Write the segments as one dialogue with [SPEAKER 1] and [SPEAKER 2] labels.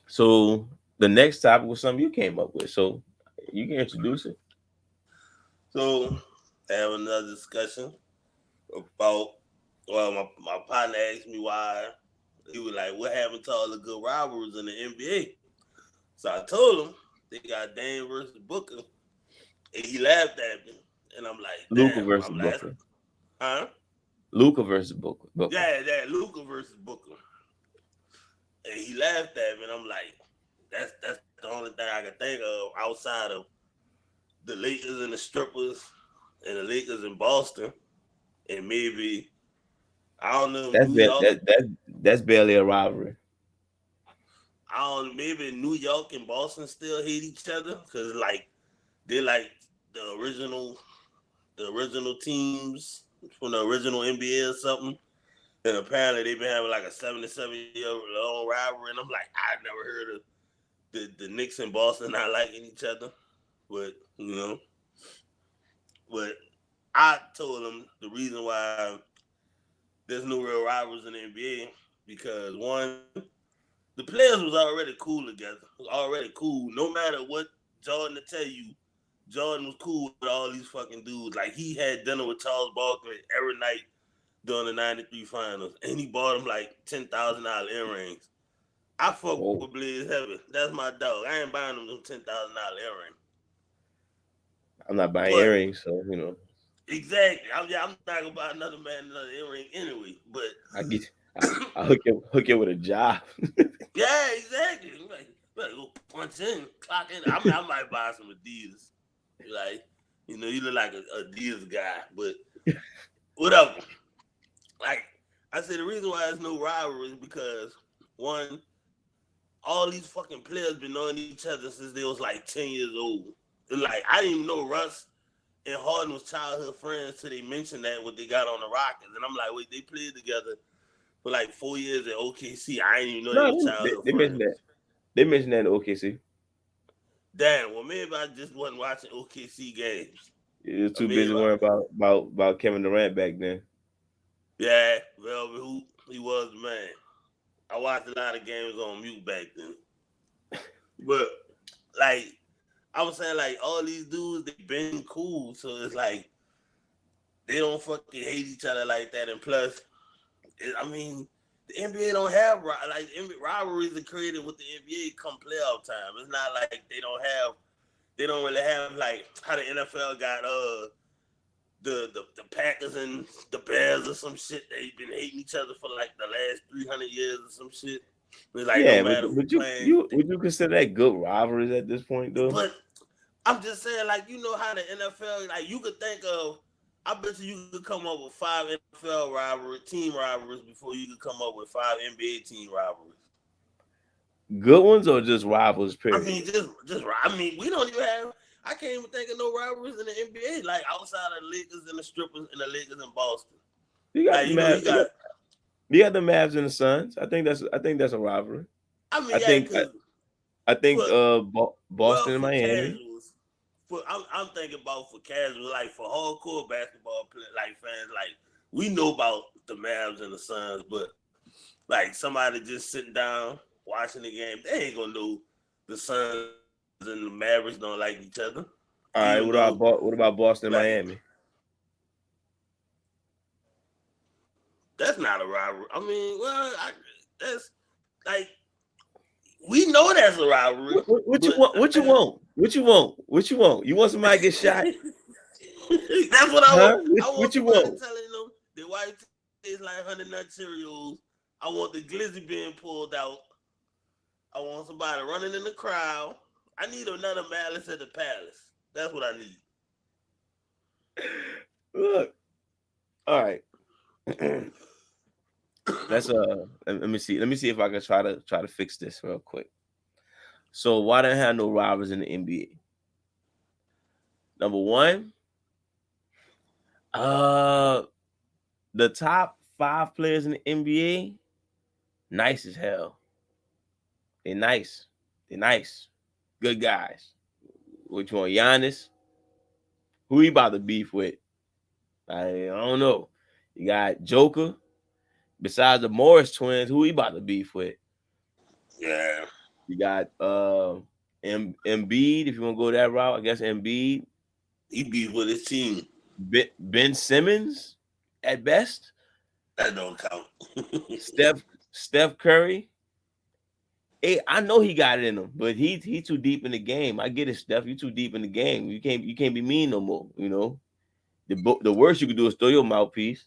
[SPEAKER 1] So the next topic was something you came up with. So you can introduce it.
[SPEAKER 2] So, I have another discussion about, well, my partner asked me why. He was like, what happened to all the good rivalries in the NBA? So I told him they got Dame versus Booker, and he laughed at me. And I'm like,
[SPEAKER 1] Luca
[SPEAKER 2] damn.
[SPEAKER 1] versus
[SPEAKER 2] I'm like,
[SPEAKER 1] Booker.
[SPEAKER 2] huh?
[SPEAKER 1] Luca versus Booker. Booker.
[SPEAKER 2] Yeah, Luca versus Booker. And he laughed at me, and I'm like, that's the only thing I can think of outside of the Lakers and the strippers and the Lakers in Boston, and maybe I don't know
[SPEAKER 1] That's
[SPEAKER 2] New York.
[SPEAKER 1] that's barely a rivalry.
[SPEAKER 2] I don't maybe New York and Boston still hate each other because like they're like the original teams from the original NBA or something. And apparently they've been having like a 77-year long rivalry, and I'm like, I never heard of the Knicks and Boston not liking each other, but but I told them the reason why there's no real rivals in the NBA because one, the players was already cool together. It was already cool. No matter what Jordan to tell you, Jordan was cool with all these fucking dudes. Like he had dinner with Charles Barkley every night during the '93 finals, and he bought him like $10,000 earrings. I fuck with
[SPEAKER 1] Oh,
[SPEAKER 2] Blaze Heavy. That's my dog. I ain't buying them $10,000 earrings.
[SPEAKER 1] I'm not buying
[SPEAKER 2] But
[SPEAKER 1] earrings, so
[SPEAKER 2] exactly, I'm not gonna buy another man another earring anyway. But
[SPEAKER 1] I get I hook you with a job.
[SPEAKER 2] yeah, exactly. Like go punch in, clock in. I might buy some Adidas. Like, you look like a Adidas guy, but whatever. Like I said, the reason why there's no rivalry is because one, all these fucking players been knowing each other since they was like 10 years old. And like I didn't even know Russ and Harden was childhood friends till they mentioned that what they got on the Rockets. And I'm like, wait, they played together for like 4 years at OKC. I didn't even know they
[SPEAKER 1] No,
[SPEAKER 2] were childhood
[SPEAKER 1] they mentioned
[SPEAKER 2] friends.
[SPEAKER 1] that. They mentioned that in OKC.
[SPEAKER 2] Damn, well maybe I just wasn't watching OKC games.
[SPEAKER 1] You was
[SPEAKER 2] Or
[SPEAKER 1] too
[SPEAKER 2] maybe
[SPEAKER 1] busy worrying about Kevin Durant back then.
[SPEAKER 2] yeah, Velvet Hoop, he was the man. I watched a lot of games on mute back then. But like I was saying, like all these dudes, they been cool, so it's like they don't fucking hate each other like that. And plus, I mean, the NBA don't have like rivalries are created with the NBA come playoff time. It's not like they don't really have like how the NFL got the Packers and the Bears or some shit. They've been hating each other for like the last 300 years or some shit. It's like no
[SPEAKER 1] Yeah,
[SPEAKER 2] matter who
[SPEAKER 1] but you
[SPEAKER 2] playing,
[SPEAKER 1] you would you consider that good rivalries at this point though?
[SPEAKER 2] but I'm just saying, like, you know how the NFL, like, you could think of, I bet you could come up with 5 NFL team rivalries before you could come up with 5 NBA team rivalries.
[SPEAKER 1] Good ones or just rivals?
[SPEAKER 2] I
[SPEAKER 1] Period.
[SPEAKER 2] mean, I mean, we don't even have, I can't even think of no rivalries in the NBA, like, outside of the Lakers and the strippers and the Lakers in Boston.
[SPEAKER 1] You got
[SPEAKER 2] Like,
[SPEAKER 1] the
[SPEAKER 2] you
[SPEAKER 1] Mavs.
[SPEAKER 2] got,
[SPEAKER 1] You got the Mavs and the Suns. I think that's a rivalry.
[SPEAKER 2] I mean,
[SPEAKER 1] I
[SPEAKER 2] yeah,
[SPEAKER 1] think I,
[SPEAKER 2] because
[SPEAKER 1] I
[SPEAKER 2] for,
[SPEAKER 1] think
[SPEAKER 2] well,
[SPEAKER 1] Boston and
[SPEAKER 2] for
[SPEAKER 1] Miami.
[SPEAKER 2] casuals, I'm thinking about for casuals, like for hardcore basketball like fans, like we know about the Mavs and the Suns, but like somebody just sitting down watching the game, they ain't gonna know the Suns and the Mavericks don't like each other, even
[SPEAKER 1] All right,
[SPEAKER 2] though
[SPEAKER 1] what about Boston and
[SPEAKER 2] like
[SPEAKER 1] Miami?
[SPEAKER 2] that's not a rivalry. I mean, that's like we know that's a rivalry,
[SPEAKER 1] What you
[SPEAKER 2] but
[SPEAKER 1] want? What you want? What you want? What you want? You want somebody to get shot?
[SPEAKER 2] that's what I want.
[SPEAKER 1] Huh?
[SPEAKER 2] I want
[SPEAKER 1] What you
[SPEAKER 2] somebody
[SPEAKER 1] want?
[SPEAKER 2] telling them the white tastes like Honey Nut Cheerios. I want the glizzy being pulled out. I want somebody running in the crowd. I need another Malice at the Palace. That's what I need.
[SPEAKER 1] Look, all right. Let me see. Let me see if I can try to fix this real quick. So why don't have no rivals in the NBA? Number one, uh, the top five players in the NBA, nice as hell. They nice. They nice. Good guys. Which one? Giannis? Who he about to beef with? I don't know. You got Joker. Besides the Morris twins, who he about to beef with?
[SPEAKER 2] Yeah.
[SPEAKER 1] You got Embiid. If you want to go that route, I guess Embiid.
[SPEAKER 2] He beat with his team.
[SPEAKER 1] Ben Simmons at best.
[SPEAKER 2] That don't count.
[SPEAKER 1] Steph Curry. Hey, I know he got it in him, but he too deep in the game. I get it, Steph. You too deep in the game. You can't be mean no more. You know the worst you can do is throw your mouthpiece.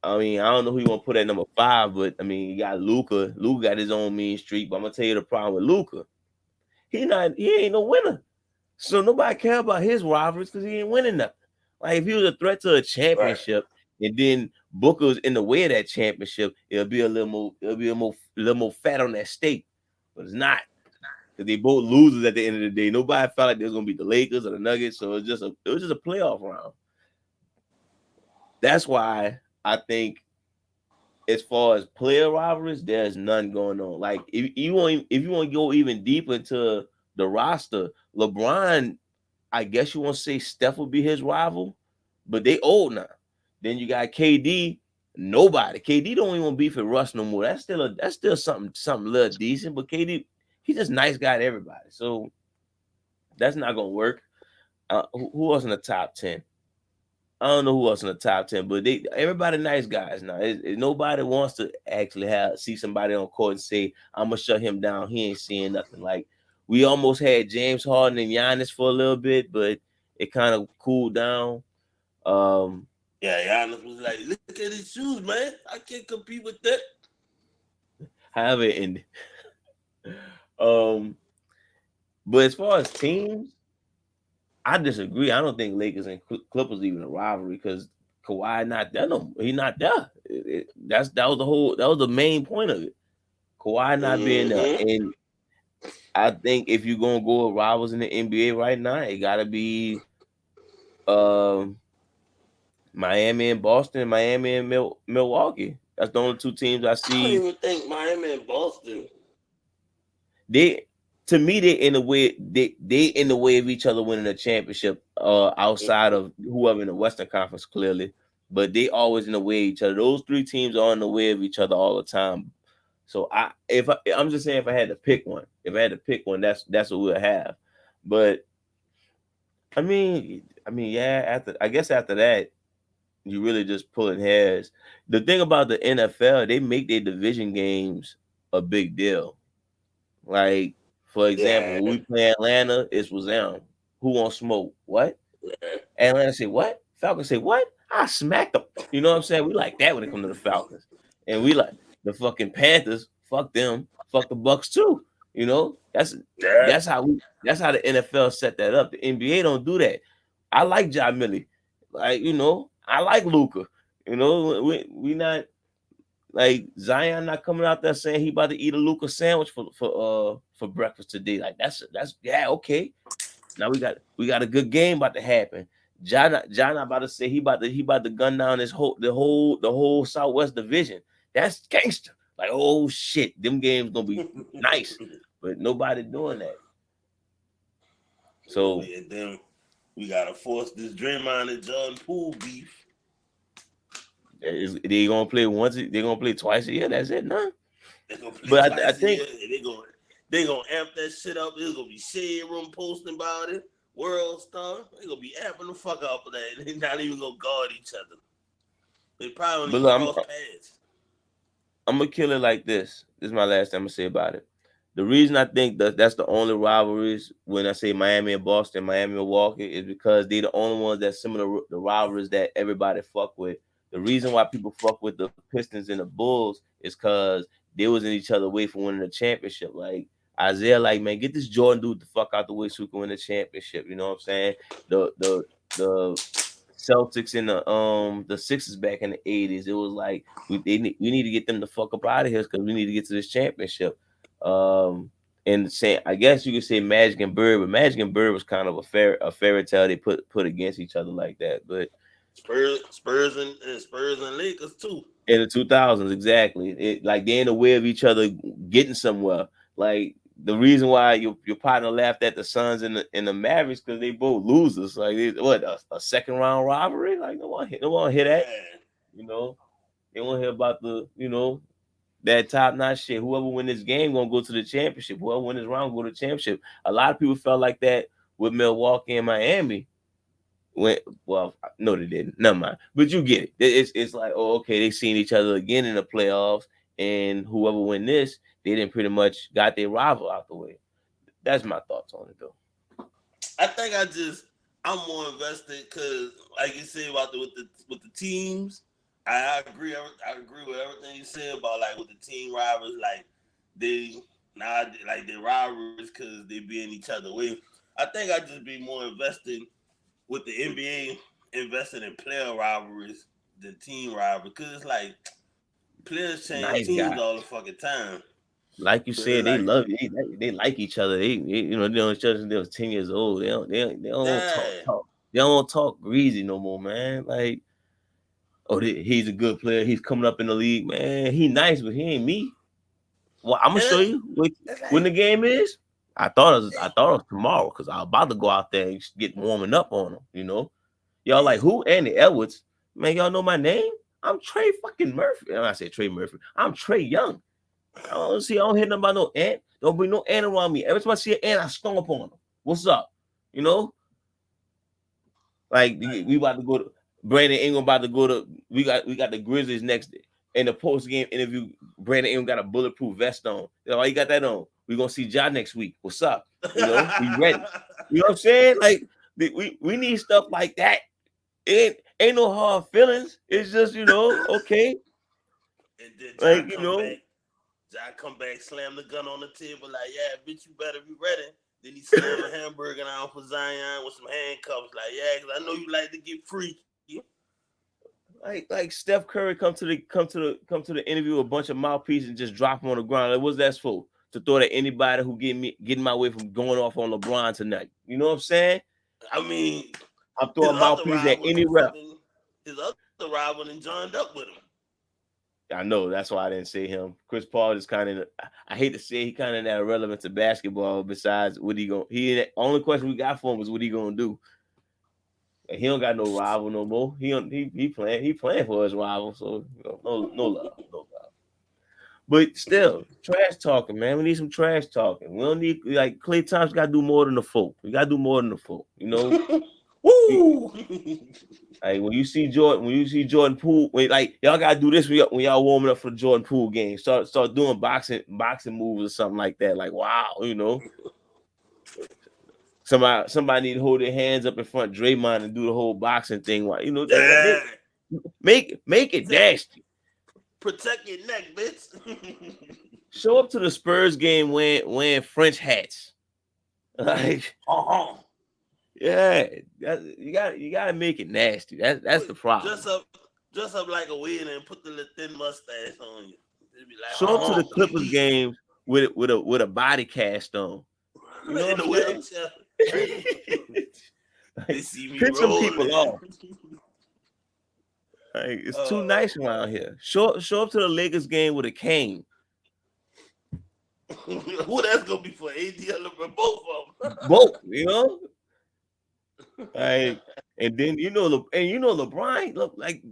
[SPEAKER 1] I mean, I don't know who you want to put at number five, but I mean, you got Luca. Luca got his own mean streak, but I'm gonna tell you the problem with Luca. He ain't no winner. So nobody care about his rivalries because he ain't winning nothing. Like if he was a threat to a
[SPEAKER 2] Right.
[SPEAKER 1] championship, and then Booker was in the way of that championship, a little more fat on that steak. But it's not because they both losers at the end of the day. Nobody felt like they was gonna beat the Lakers or the Nuggets, so it was just a playoff round. That's why I think as far as player rivalries, there's none going on. Like if you want to go even deeper into the roster, LeBron, I guess you want to say Steph will be his rival, but they old now. Then you got KD. Nobody. KD don't even want to beef with Russ no more. That's still something little decent. But KD, he's just nice guy to everybody. So that's not gonna work. Who else in the top 10? I don't know who else in the top 10, but everybody nice guys now. Nobody wants to actually see somebody on court and say, I'm gonna shut him down. He ain't seeing nothing. Like we almost had James Harden and Giannis for a little bit, but it kind of cooled down. Um,
[SPEAKER 2] Yeah, Giannis was like, look at his shoes, man. I can't compete with that.
[SPEAKER 1] however, and um, but as far as teams, I disagree. I don't think Lakers and Clippers even a rivalry because Kawhi not there. No, he not there. That was the main point of it. Kawhi not being there,
[SPEAKER 2] Mm-hmm.
[SPEAKER 1] and I think if you're gonna go with rivals in the NBA right now, it gotta be um, Miami and Boston, Miami and Milwaukee. That's the only two teams I
[SPEAKER 2] I don't
[SPEAKER 1] see.
[SPEAKER 2] even think Miami and Boston.
[SPEAKER 1] They to me they in the way of each other winning a championship. Outside of whoever in the Western Conference, clearly, but they always in the way of each other. Those three teams are in the way of each other all the time. So I'm just saying if I had to pick one, that's what we'll have. But yeah. After that, you really just pulling hairs. The thing about the NFL, they make their division games a big deal. Like for example, when
[SPEAKER 2] Yeah.
[SPEAKER 1] we play Atlanta, it's was them. Who wants smoke? What?
[SPEAKER 2] Yeah.
[SPEAKER 1] Atlanta say what? Falcons say what? I smacked them. You know what I'm saying? We like that when it comes to the Falcons, and we like the fucking Panthers. Fuck them. Fuck the Bucks too. You know
[SPEAKER 2] Yeah.
[SPEAKER 1] that's how the NFL set that up. The NBA don't do that. I like Ja Millie. Like I like Luca. We not like Zion not coming out there saying he about to eat a Luca sandwich for breakfast today. Like that's yeah okay. Now we got a good game about to happen. John about to say he about to gun down the whole Southwest Division. That's gangster. Like oh shit, them games gonna be nice, but nobody doing that. So
[SPEAKER 2] And then we gotta force this Draymond and Jordan Poole beef.
[SPEAKER 1] they gonna play once. They gonna play twice a year. That's it, nah.
[SPEAKER 2] They're gonna play
[SPEAKER 1] But I
[SPEAKER 2] twice a
[SPEAKER 1] think
[SPEAKER 2] year, and they gonna amp that shit up. There's gonna be shade room posting about it. World Star, they gonna be amping the fuck up of that. They're not even gonna guard each other. They probably don't
[SPEAKER 1] but
[SPEAKER 2] even
[SPEAKER 1] look,
[SPEAKER 2] cross paths.
[SPEAKER 1] I'm gonna kill it like this. This is my last time I'm gonna say about it. The reason I think that's the only rivalries when I say Miami and Boston, Miami and Milwaukee is because they the only ones that similar the rivalries that everybody fuck with. The reason why people fuck with the Pistons and the Bulls is because they was in each other way for winning the championship. Like Isaiah, like man, get this Jordan dude the fuck out the way so we can win the championship. You know what I'm saying? The Celtics and the Sixers back in the '80s. It was like we need to get them the fuck up out of here because we need to get to this championship. Um, and say I guess you could say Magic and Bird, but Magic and Bird was kind of a fairy tale they put against each other like that. But
[SPEAKER 2] Spurs and Lakers too.
[SPEAKER 1] in the 2000s, exactly, like they're in the way of each other getting somewhere. Like the reason why your partner laughed at the Suns and the Mavericks because they both losers. Like a second round rivalry? Like no one hear that.
[SPEAKER 2] Man,
[SPEAKER 1] You know, they want to hear about That top notch shit. Whoever win this game gonna go to the championship. Whoever win this round go to the championship. A lot of people felt like that with Milwaukee and Miami. When well, no, they didn't. Never mind. But you get it. It's like, oh, okay, they seen each other again in the playoffs, and whoever win this, they didn't pretty much got their rival out the way. That's my thoughts on it, though.
[SPEAKER 2] I think I'm more invested because, like you said about with the teams, I agree. I agree with everything you said about like with the team rivals, like they now like they rivalries because they be in each other way. I think I just be more invested with the NBA invested in player rivalries than team rivalries because it's like players change
[SPEAKER 1] Nice
[SPEAKER 2] teams
[SPEAKER 1] guy.
[SPEAKER 2] all the fucking time.
[SPEAKER 1] Like you
[SPEAKER 2] But it's
[SPEAKER 1] said, they
[SPEAKER 2] like,
[SPEAKER 1] love you. They like each other. They know each other since they was 10 years old. They don't talk
[SPEAKER 2] yeah.
[SPEAKER 1] talk. They don't talk greasy no more, man. Like, oh, he's a good player. He's coming up in the league, man. He nice, but he ain't me. Well, I'm gonna
[SPEAKER 2] And
[SPEAKER 1] show you
[SPEAKER 2] it's
[SPEAKER 1] when the
[SPEAKER 2] like,
[SPEAKER 1] game is. I thought it was tomorrow because I was about to go out there and get warming up on him. Y'all like
[SPEAKER 2] yeah.
[SPEAKER 1] who? Andy Edwards, man. Y'all know my name? I'm Trey fucking Murphy. And I said Trey Murphy. I'm Trey Young. I don't hit nothing about no ant. Don't bring no ant around me. Every time I see an ant, I stomp on him. What's up? You know, like
[SPEAKER 2] Like,
[SPEAKER 1] we about to go to Brandon Ingram about to go to we got the Grizzlies next day. In the post game interview, Brandon Ingram got a bulletproof vest on. Why you got that on? We gonna see John next week. What's up? We ready. You know what I'm saying? Like we need stuff like that. It ain't no hard feelings. It's just okay.
[SPEAKER 2] and then
[SPEAKER 1] Like
[SPEAKER 2] John come back, slam the gun on the table, like, yeah, bitch, you better be ready. Then he slam a hamburger down for Zion with some handcuffs, like, yeah, because I know you like to get freaky.
[SPEAKER 1] like Steph Curry come to the interview with a bunch of mouthpieces and just drop him on the ground. Like, what's that for? To throw at anybody who getting my way from going off on LeBron tonight. You know what I'm saying?
[SPEAKER 2] I mean,
[SPEAKER 1] I'm
[SPEAKER 2] his
[SPEAKER 1] throwing
[SPEAKER 2] other
[SPEAKER 1] mouthpiece at
[SPEAKER 2] rival,
[SPEAKER 1] any rep.
[SPEAKER 2] his other rival, and joined up with him.
[SPEAKER 1] I know that's why I didn't say him. Chris Paul is kind of. I hate to say he kind of not irrelevant to basketball. Besides, what he going? He only question we got for him is what he gonna do. And he don't got no rival no more. He playing for his rival. So no love, no love. But still, trash talking, man. We need some trash talking. We don't need like Clay Thompson got to do more than the folk. We got to do more than the folk.
[SPEAKER 2] Woo!
[SPEAKER 1] Like when you see Jordan Poole, like y'all gotta do this when y'all warming up for the Jordan Poole game. Start doing boxing moves or something like that. Like wow. Somebody need to hold their hands up in front of Draymond and do the whole boxing thing. Like
[SPEAKER 2] Yeah.
[SPEAKER 1] make it
[SPEAKER 2] Protect,
[SPEAKER 1] nasty.
[SPEAKER 2] protect your neck, bitch.
[SPEAKER 1] Show up to the Spurs game wearing French hats. Like
[SPEAKER 2] uh-huh.
[SPEAKER 1] yeah, you gotta make it nasty. That's the problem.
[SPEAKER 2] Dress up like a weird and put the little thin mustache on you. It'd be like,
[SPEAKER 1] Show up to the Clippers
[SPEAKER 2] we
[SPEAKER 1] games with a body cast on. You know
[SPEAKER 2] in
[SPEAKER 1] what
[SPEAKER 2] the
[SPEAKER 1] I'm saying?
[SPEAKER 2] wheelchair. They
[SPEAKER 1] Like,
[SPEAKER 2] see me
[SPEAKER 1] piss some people
[SPEAKER 2] rolling.
[SPEAKER 1] off. Like, it's too
[SPEAKER 2] Oh
[SPEAKER 1] nice around here. Show up to the Lakers game with a cane.
[SPEAKER 2] who that's gonna be for AD or LeBron? Both of them.
[SPEAKER 1] Both, like, and then LeBron look like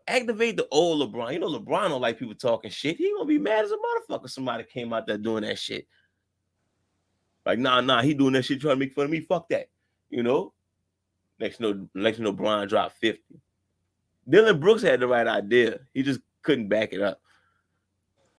[SPEAKER 1] activate the old LeBron. LeBron don't like people talking shit. He gonna be mad as a motherfucker. Somebody came out there doing that shit. Like, nah, he doing that shit trying to make fun of me. Fuck that. You know. Next, Brian dropped 50. Dylan Brooks had the right idea. He just couldn't back it up.